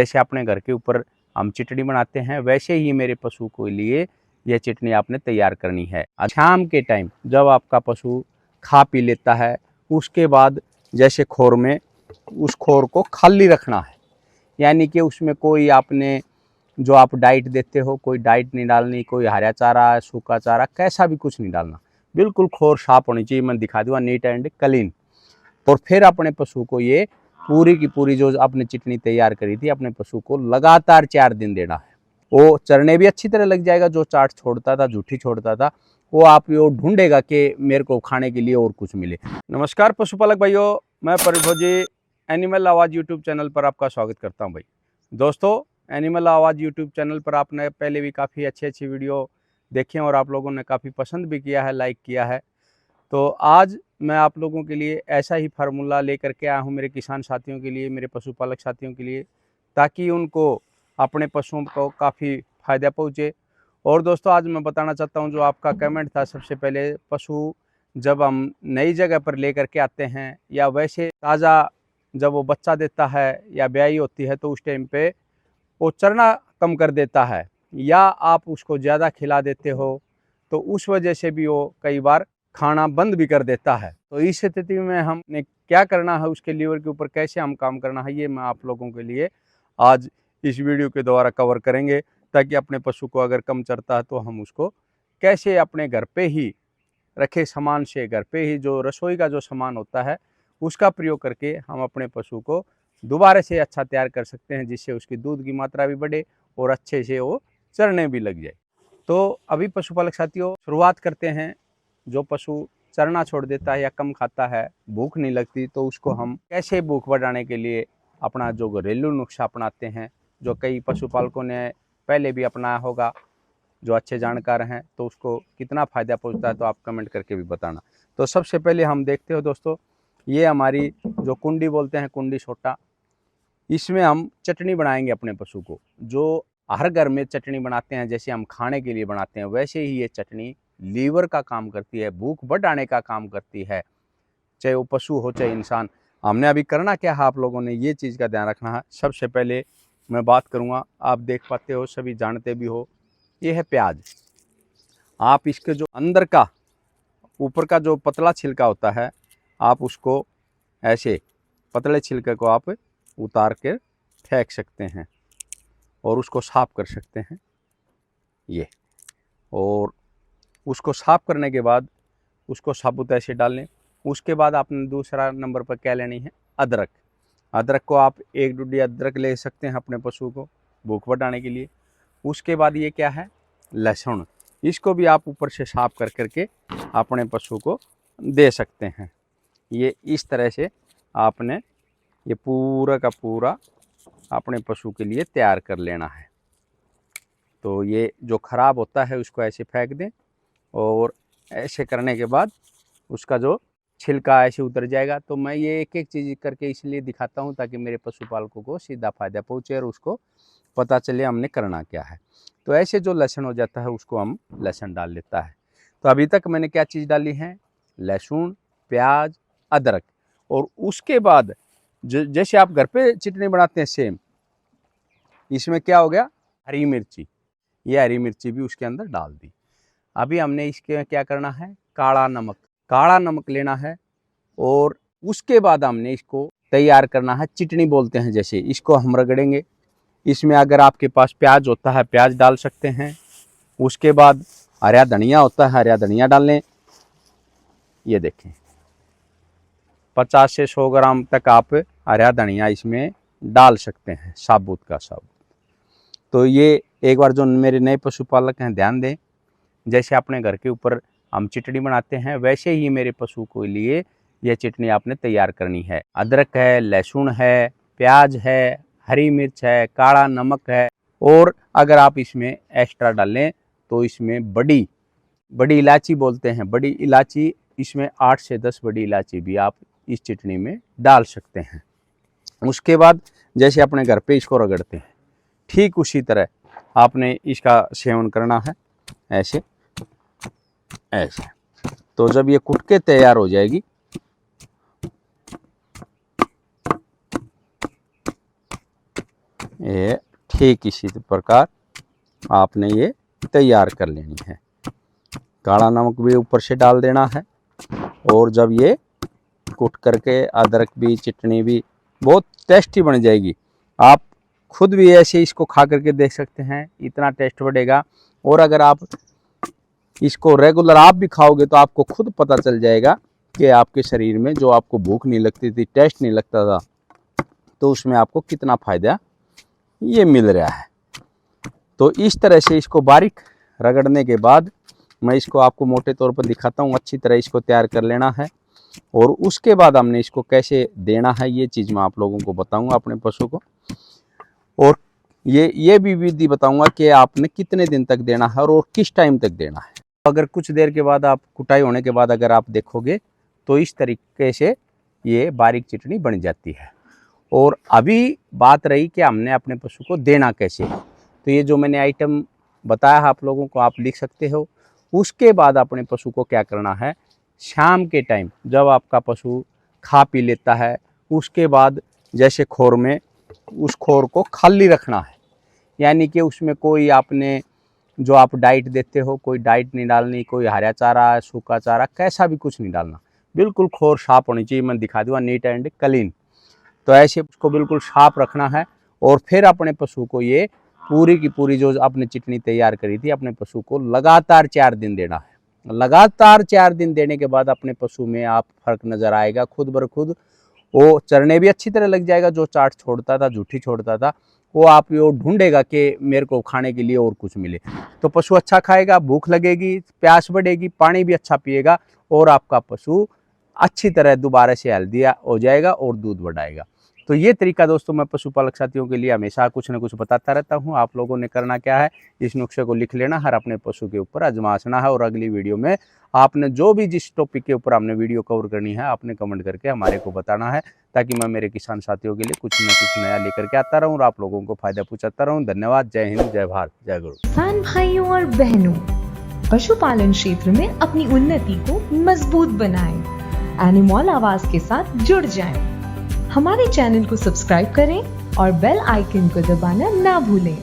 जैसे अपने घर के ऊपर हम चटनी बनाते हैं वैसे ही मेरे पशु के लिए यह चटनी आपने तैयार करनी है। शाम के टाइम जब आपका पशु खा पी लेता है उसके बाद जैसे खोर में उस खोर को खाली रखना है, यानी कि उसमें कोई आपने जो आप डाइट देते हो कोई डाइट नहीं डालनी, कोई हरा चारा सूखा चारा कैसा भी कुछ नहीं डालना। बिल्कुल खोर साफ होनी चाहिए, मैं दिखा दूंगा नीट एंड क्लीन। और फिर अपने पशु को ये पूरी की पूरी जो आपने चटनी तैयार करी थी अपने पशु को लगातार 4 दिन देना है। वो चरने भी अच्छी तरह लग जाएगा। जो चाट छोड़ता था, झूठी छोड़ता था, वो आप यो ढूंढेगा कि मेरे को खाने के लिए और कुछ मिले। नमस्कार पशुपालक भाइयों, मैं परिभोजी एनिमल आवाज़ यूट्यूब चैनल पर आपका स्वागत करता हूं। भाई दोस्तों, एनिमल आवाज़ यूट्यूब चैनल पर आपने पहले भी काफ़ी अच्छी वीडियो देखे और आप लोगों ने काफ़ी पसंद भी किया है, लाइक किया है। तो आज मैं आप लोगों के लिए ऐसा ही फार्मूला लेकर के आया हूँ मेरे किसान साथियों के लिए, मेरे पशुपालक साथियों के लिए, ताकि उनको अपने पशुओं को काफ़ी फ़ायदा पहुँचे। और दोस्तों, आज मैं बताना चाहता हूँ जो आपका कमेंट था, सबसे पहले पशु जब हम नई जगह पर लेकर के आते हैं या वैसे ताज़ा जब वो बच्चा देता है या ब्याई होती है तो उस टाइम पे वो चरना कम कर देता है या आप उसको ज़्यादा खिला देते हो, तो उस वजह से भी वो कई बार खाना बंद भी कर देता है। तो इस स्थिति में हमने क्या करना है, उसके लीवर के ऊपर कैसे हम काम करना है, ये मैं आप लोगों के लिए आज इस वीडियो के द्वारा कवर करेंगे, ताकि अपने पशु को अगर कम चरता है तो हम उसको कैसे अपने घर पे ही रखे सामान से, घर पे ही जो रसोई का जो सामान होता है उसका प्रयोग करके हम अपने पशु को दोबारा से अच्छा तैयार कर सकते हैं, जिससे उसकी दूध की मात्रा भी बढ़े और अच्छे से वो चरने भी लग जाए। तो अभी पशुपालक साथियों, शुरुआत करते हैं। जो पशु चरना छोड़ देता है या कम खाता है, भूख नहीं लगती, तो उसको हम कैसे भूख बढ़ाने के लिए अपना जो घरेलू नुस्खा अपनाते हैं, जो कई पशुपालकों ने पहले भी अपनाया होगा, जो अच्छे जानकार हैं, तो उसको कितना फ़ायदा पहुंचता है तो आप कमेंट करके भी बताना। तो सबसे पहले हम देखते हो दोस्तों, ये हमारी जो कुंडी बोलते हैं, कुंडी छोटा, इसमें हम चटनी बनाएंगे अपने पशु को। जो हर घर में चटनी बनाते हैं, जैसे हम खाने के लिए बनाते हैं, वैसे ही ये चटनी लीवर का काम करती है, भूख बढ़ाने का काम करती है, चाहे वो पशु हो चाहे इंसान। हमने अभी करना क्या है, आप लोगों ने ये चीज़ का ध्यान रखना है। सबसे पहले मैं बात करूँगा, आप देख पाते हो, सभी जानते भी हो, ये है प्याज। आप इसके जो अंदर का ऊपर का जो पतला छिलका होता है, आप उसको ऐसे पतले छिलके को आप उतार के फेंक सकते हैं और उसको साफ कर सकते हैं ये। और उसको साफ करने के बाद उसको साबुत ऐसे डाल लें। उसके बाद आपने दूसरा नंबर पर क्या लेनी है, अदरक। अदरक को आप 1 डुड्डी अदरक ले सकते हैं अपने पशु को भूख बढ़ाने के लिए। उसके बाद ये क्या है, लहसुन। इसको भी आप ऊपर से साफ कर करके अपने पशु को दे सकते हैं। ये इस तरह से आपने ये पूरा का पूरा अपने पशु के लिए तैयार कर लेना है। तो ये जो ख़राब होता है उसको ऐसे फेंक दें और ऐसे करने के बाद उसका जो छिलका ऐसे उतर जाएगा। तो मैं ये एक एक चीज़ करके इसलिए दिखाता हूँ ताकि मेरे पशुपालकों को सीधा फ़ायदा पहुँचे और उसको पता चले हमने करना क्या है। तो ऐसे जो लहसुन हो जाता है उसको हम लहसुन डाल लेता है। तो अभी तक मैंने क्या चीज़ डाली है, लहसुन, प्याज, अदरक। और उसके बाद जैसे आप घर पे चटनी बनाते हैं सेम, इसमें क्या हो गया, हरी मिर्ची। ये हरी मिर्ची भी उसके अंदर डाल दी। अभी हमने इसके क्या करना है, काला नमक। काला नमक लेना है और उसके बाद हमने इसको तैयार करना है, चटनी बोलते हैं जैसे, इसको हम रगड़ेंगे। इसमें अगर आपके पास प्याज होता है प्याज डाल सकते हैं। उसके बाद हरा धनिया होता है, हरा धनिया डाल लें। ये देखें 50 से 100 ग्राम तक आप हरा धनिया इसमें डाल सकते हैं, साबुत का साबुत। तो ये एक बार जो मेरे नए पशुपालक हैं ध्यान दें, जैसे अपने घर के ऊपर हम चटनी बनाते हैं वैसे ही मेरे पशु के लिए यह चटनी आपने तैयार करनी है। अदरक है, लहसुन है, प्याज है, हरी मिर्च है, काला नमक है। और अगर आप इसमें एक्स्ट्रा डालें तो इसमें बड़ी इलायची बोलते हैं, बड़ी इलायची, इसमें 8 से 10 बड़ी इलायची भी आप इस चटनी में डाल सकते हैं। उसके बाद जैसे अपने घर पे इसको रगड़ते हैं, ठीक उसी तरह आपने इसका सेवन करना है, ऐसे ऐसे। तो जब ये कुट के तैयार हो जाएगी, ये ठीक इसी प्रकार आपने ये तैयार कर लेनी है। काला नमक भी ऊपर से डाल देना है। और जब ये कुट करके अदरक भी चटनी भी बहुत टेस्टी बन जाएगी। आप खुद भी ऐसे इसको खा करके देख सकते हैं, इतना टेस्ट बढ़ेगा। और अगर आप इसको रेगुलर आप भी खाओगे तो आपको खुद पता चल जाएगा कि आपके शरीर में जो आपको भूख नहीं लगती थी, टेस्ट नहीं लगता था, तो उसमें आपको कितना फ़ायदा ये मिल रहा है। तो इस तरह से इसको बारीक रगड़ने के बाद मैं इसको आपको मोटे तौर पर दिखाता हूँ। अच्छी तरह इसको तैयार कर लेना है और उसके बाद हमने इसको कैसे देना है ये चीज़ मैं आप लोगों को बताऊँगा अपने पशु को। और ये भी विधि बताऊँगा कि आपने कितने दिन तक देना है और किस टाइम तक देना है। अगर कुछ देर के बाद आप कुटाई होने के बाद अगर आप देखोगे तो इस तरीके से ये बारीक चटनी बन जाती है। और अभी बात रही कि हमने अपने पशु को देना कैसे है, तो ये जो मैंने आइटम बताया है आप लोगों को, आप लिख सकते हो। उसके बाद अपने पशु को क्या करना है, शाम के टाइम जब आपका पशु खा पी लेता है, उसके बाद जैसे खोर में उस खोर को खाली रखना है। यानी कि उसमें कोई आपने जो आप डाइट देते हो, कोई डाइट नहीं डालनी, कोई हरा चारा, सूखा चारा, कैसा भी कुछ नहीं डालना। बिल्कुल खोर साफ होनी चाहिए। मैं दिखा दूँगा, नीट एंड क्लीन। तो ऐसे उसको बिल्कुल साफ रखना है। और फिर अपने पशु को ये पूरी की पूरी जो आपने चटनी तैयार करी थी अपने पशु को लगातार 4 दिन देना है। लगातार 4 दिन देने के बाद अपने पशु में आप फर्क नज़र आएगा खुद बर खुद। वो चरने भी अच्छी तरह लग जाएगा। जो चाट छोड़ता था, झूठी छोड़ता था, वो आप यो ढूंढेगा कि मेरे को खाने के लिए और कुछ मिले। तो पशु अच्छा खाएगा, भूख लगेगी, प्यास बढ़ेगी, पानी भी अच्छा पिएगा और आपका पशु अच्छी तरह दोबारा से हेल्दी हो जाएगा और दूध बढ़ाएगा। तो ये तरीका दोस्तों मैं पशुपालक साथियों के लिए हमेशा कुछ न कुछ बताता रहता हूँ। आप लोगों ने करना क्या है, इस नुस्खे को लिख लेना, हर अपने पशु के ऊपर आजमाना है। और अगली वीडियो में आपने जो भी जिस टॉपिक के ऊपर हमने वीडियो कवर करनी है, आपने कमेंट करके हमारे को बताना है, ताकि मैं मेरे किसान साथियों के लिए कुछ न कुछ नया लेकर के आता रहूँ और आप लोगों को फायदा पहुँचाता रहूँ। धन्यवाद। जय हिंद, जय भारत, जय गुरु। किसान भाइयों और बहनों, पशुपालन क्षेत्र में अपनी उन्नति को मजबूत बनाएं। एनिमल आवाज के साथ जुड़ जाएं। हमारे चैनल को सब्सक्राइब करें और बेल आइकन को दबाना ना भूलें।